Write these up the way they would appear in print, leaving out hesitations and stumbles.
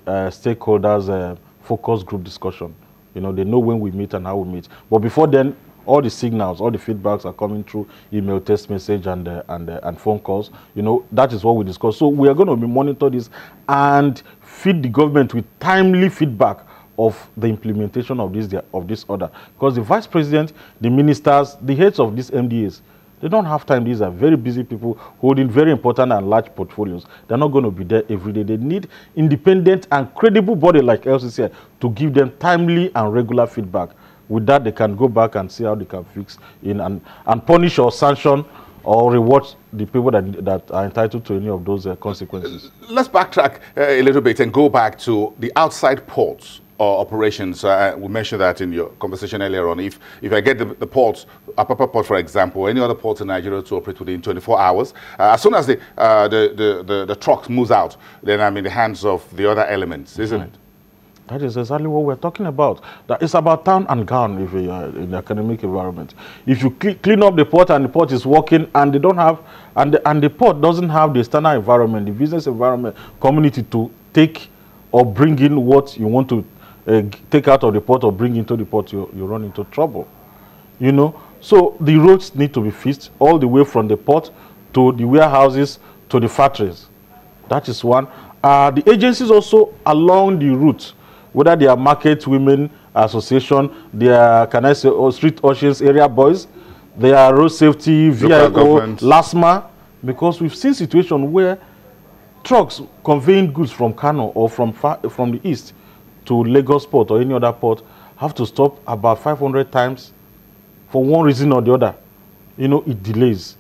the stakeholders focus group discussion. You know, they know when we meet and how we meet. But before then, all the signals, all the feedbacks are coming through email, text message, and phone calls. You know, that is what we discuss. So we are going to be monitor this and feed the government with timely feedback of the implementation of this order. Because the vice president, the ministers, the heads of these MDAs, they don't have time. These are very busy people holding very important and large portfolios. They're not going to be there every day. They need independent and credible body like LCCI to give them timely and regular feedback. With that, they can go back and see how they can fix in and punish or sanction or reward the people that are entitled to any of those consequences. Let's backtrack a little bit and go back to the outside ports or operations. We mentioned that in your conversation earlier on. If I get the ports, Apapa Port, for example, any other ports in Nigeria to operate within 24 hours, as soon as the truck moves out, then I'm in the hands of the other elements, isn't it? That is exactly what we're talking about. That it's about town and gown if you are in the academic environment. If you clean up the port and the port is working and they don't have, and the port doesn't have the external environment, the business environment, community to take or bring in what you want to take out of the port or bring into the port, you run into trouble. You know, so the roads need to be fixed all the way from the port to the warehouses to the factories. That is one. The agencies also along the route, whether they are Market Women Association, they are, can I say, Street Oceans Area Boys, they are Road Safety, VIO, LASMA, because we've seen situations where trucks conveying goods from Kano or from the east to Lagos port or any other port have to stop about 500 times for one reason or the other. You know, it delays.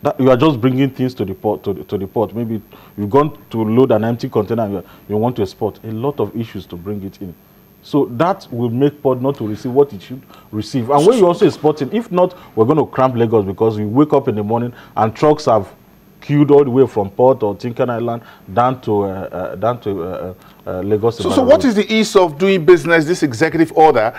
That you are just bringing things to the port. To the port. Maybe you've gone to load an empty container and you want to export. A lot of issues to bring it in. So that will make port not to receive what it should receive. And when you're also exporting, if not, we're going to cramp Lagos because we wake up in the morning and trucks have queued all the way from Port or Tinkan Island down to Lagos. So what is the ease of doing business, this executive order,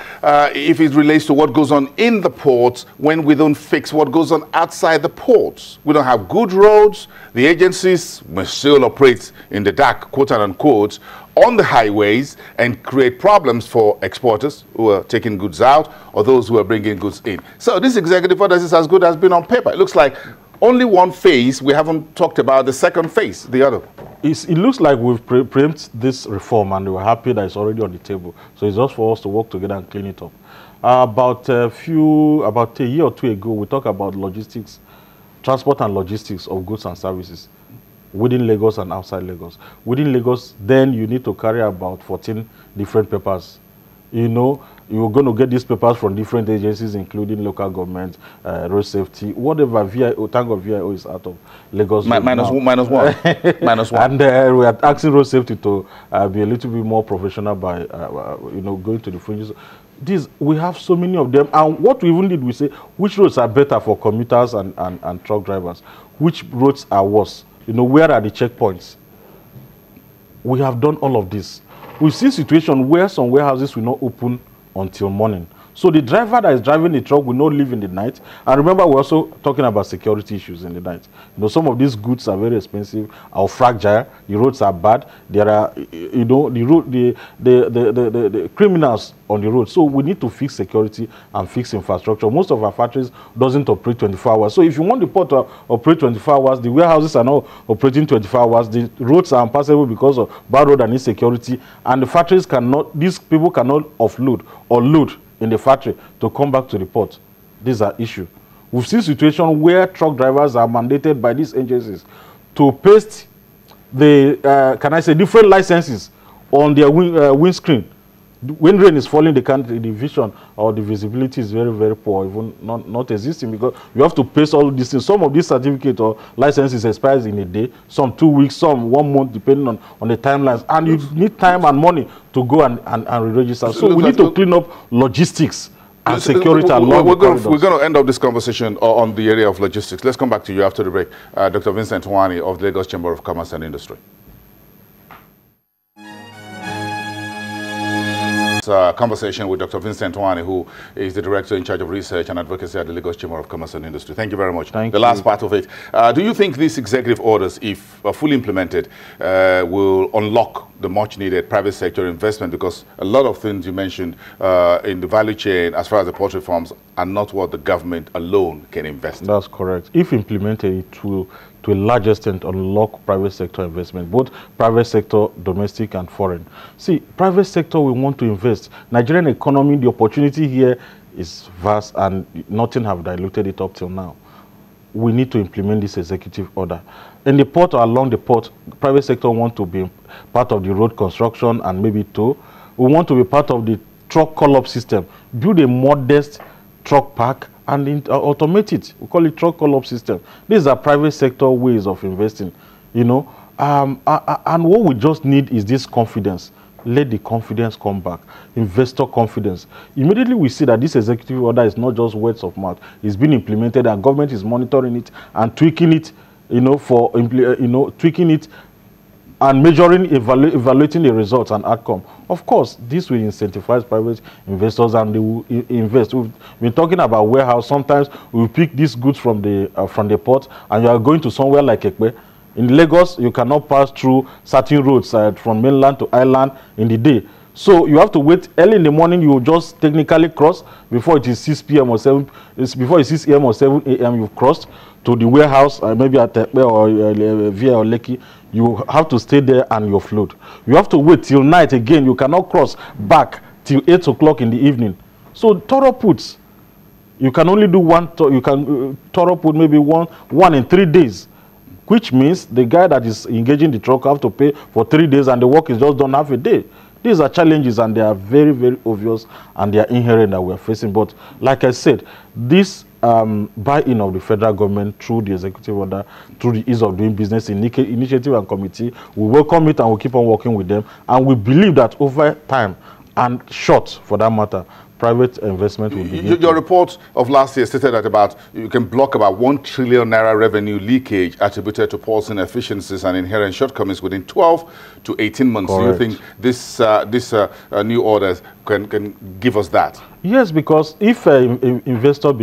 if it relates to what goes on in the ports when we don't fix what goes on outside the ports? We don't have good roads. The agencies must still operate in the dark, quote unquote, on the highways and create problems for exporters who are taking goods out or those who are bringing goods in. So this executive order is as good as been on paper. It looks like only one phase. We haven't talked about the second phase, the other. It looks like we've preempted this reform and we're happy that it's already on the table. So it's just for us to work together and clean it up. About a year or two ago, we talked about logistics, transport and logistics of goods and services within Lagos and outside Lagos. Within Lagos, then you need to carry about 14 different papers. You know, you're going to get these papers from different agencies, including local government, road safety, whatever. VIO, thank God VIO is out of Lagos. Minus one. Minus one. And we are asking road safety to be a little bit more professional by, you know, going to the fringes. We have so many of them. And what we even did, we say, which roads are better for commuters and truck drivers? Which roads are worse? You know, where are the checkpoints? We have done all of this. We've seen situations where some warehouses will not open until morning. So the driver that is driving the truck will not leave in the night. And remember, we're also talking about security issues in the night. You know, some of these goods are very expensive, are fragile, the roads are bad. There are, you know, the criminals on the road. So we need to fix security and fix infrastructure. Most of our factories doesn't operate 24 hours. So if you want the port to operate 24 hours, the warehouses are not operating 24 hours. The roads are impassable because of bad road and insecurity. And the factories cannot, these people cannot offload or load in the factory to come back to the port. These are issues. We've seen situations where truck drivers are mandated by these agencies to paste the, can I say, different licenses on their windscreen. When rain is falling, the vision or the visibility is very, very poor, even not existing, because you have to paste all these things. Some of these certificates or licenses expires in a day, some 2 weeks, some 1 month, depending on the timelines. And you need time and money to go and re-register. So we need to clean up logistics and security along the corridors. We're going to end up this conversation on the area of logistics. Let's come back to you after the break. Dr. Vincent Nwani of the Lagos Chamber of Commerce and Industry. conversation with Dr. Vincent Nwani, who is the Director in charge of Research and Advocacy at the Lagos Chamber of Commerce and Industry. Thank you very much. Thank the you. last part of it. Do you think these executive orders, if fully implemented, will unlock the much-needed private sector investment? Because a lot of things you mentioned in the value chain, as far as the port reforms, are not what the government alone can invest in. That's correct. If implemented, it will, to a large extent, unlock private sector investment, both private sector, domestic and foreign. See, private sector, we want to invest. Nigerian economy, the opportunity here is vast, and nothing have diluted it up till now. We need to implement this executive order. In the port or along the port, private sector want to be part of the road construction and maybe tow. We want to be part of the truck call-up system. Build a modest truck park and automate it. We call it truck call-up system. These are private sector ways of investing, you know. And what we just need is this confidence. Let the confidence come back. Investor confidence. Immediately we see that this executive order is not just words of mouth. It's been implemented, and government is monitoring it and tweaking it, you know, tweaking it and measuring, evaluating the results and outcome. Of course, this will incentivize private investors, and they will invest. We've been talking about warehouse. Sometimes we pick these goods from the port, and you are going to somewhere like Ekpe. In Lagos, you cannot pass through certain roads from mainland to island in the day. So you have to wait early in the morning. You will just technically cross before it is 6 p.m. or 7. Before it's 6 a.m. or 7 a.m. You've crossed to the warehouse, maybe at Ekpe or Via or Lekki. You have to stay there and you offload. You have to wait till night again. You cannot cross back till 8 o'clock in the evening. So thorough puts, you can only do one. You can thorough put maybe one in 3 days, which means the guy that is engaging the truck have to pay for 3 days, and the work is just done half a day. These are challenges, and they are very, very obvious, and they are inherent that we are facing. But like I said, this buy-in of the federal government through the executive order, through the ease of doing business initiative and committee, we welcome it, and we'll keep on working with them. And we believe that over time, and short for that matter, private investment will begin. Your report of last year stated that you can block about 1 trillion naira revenue leakage attributed to ports inefficiencies and inherent shortcomings within 12 to 18 months. Correct. Do you think this new orders can give us that? Yes, because if an investor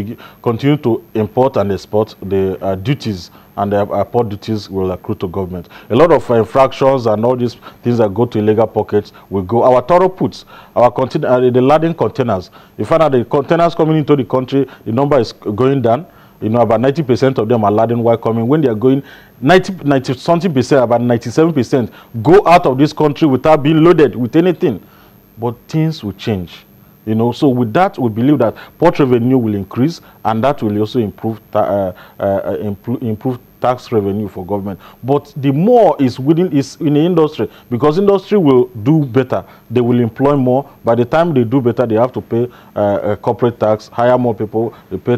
continue to import and export, the duties and the port duties will accrue to government. A lot of infractions and all these things that go to illegal pockets will go. Our thorough puts, our the laden containers, you find out the containers coming into the country, the number is going down. You know, about 90% of them are laden while coming. When they are going, 90-something percent, about 97% go out of this country without being loaded with anything. But things will change. You know, so with that, we believe that port revenue will increase, and that will also improve tax revenue for government. But the more is in the industry, because industry will do better. They will employ more. By the time they do better, they have to pay corporate tax, hire more people, they pay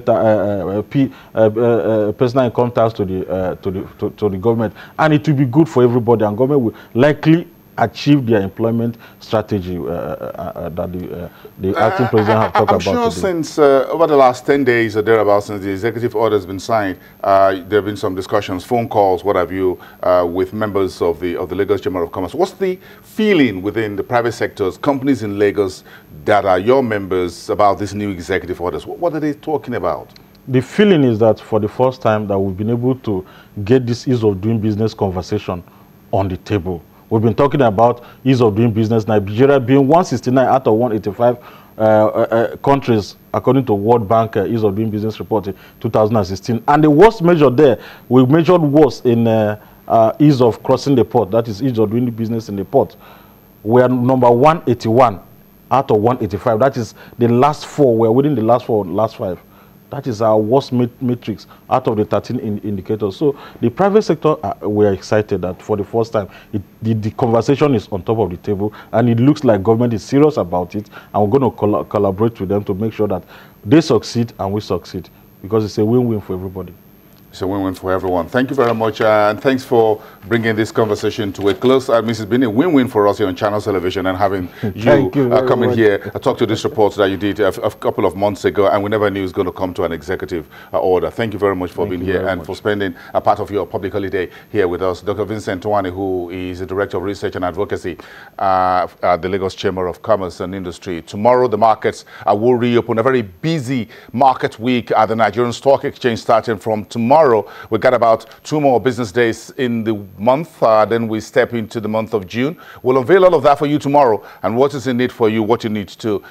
personal income tax to the government, and it will be good for everybody. And government will likely achieve their employment strategy that the acting president have talked about. I'm sure since over the last 10 days or thereabouts, since the executive order has been signed, there have been some discussions, phone calls, what have you, with members of the Lagos Chamber of Commerce. What's the feeling within the private sectors, companies in Lagos that are your members about these new executive orders? What are they talking about? The feeling is that for the first time that we've been able to get this ease of doing business conversation on the table. We've been talking about ease of doing business, Nigeria being 169 out of 185 countries, according to World Bank ease of doing business report in 2016. And the worst measure there, we measured worse in ease of crossing the port, that is ease of doing business in the port. We are number 181 out of 185. That is the last four. We are within the last four, last five. That is our worst matrix out of the 13 indicators. So the private sector, we are excited that for the first time, the conversation is on top of the table, and it looks like government is serious about it, and we're going to collaborate with them to make sure that they succeed and we succeed, because it's a win-win for everybody. It's a win-win for everyone. Thank you very much, and thanks for bringing this conversation to a close. Mrs. Bini, win-win for us here on Channels Television, and having you come in here, talk to this report that you did a couple of months ago, and we never knew it was going to come to an executive order. Thank you very much for being here and for spending a part of your public holiday here with us. Dr. Vincent Twani, who is the Director of Research and Advocacy at the Lagos Chamber of Commerce and Industry. Tomorrow, the markets will reopen. A very busy market week at the Nigerian Stock Exchange starting from tomorrow. We got about 2 more business days in the month. Then we step into the month of June. We'll unveil all of that for you tomorrow and what is in it for you, what you need to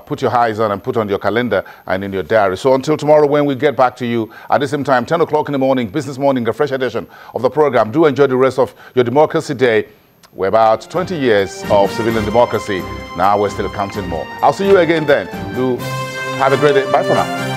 put your eyes on and put on your calendar and in your diary. So until tomorrow when we get back to you at the same time, 10 o'clock in the morning, Business Morning, a fresh edition of the program. Do enjoy the rest of your Democracy Day. We're about 20 years of civilian democracy. Now we're still counting more. I'll see you again then. Do have a great day. Bye for now.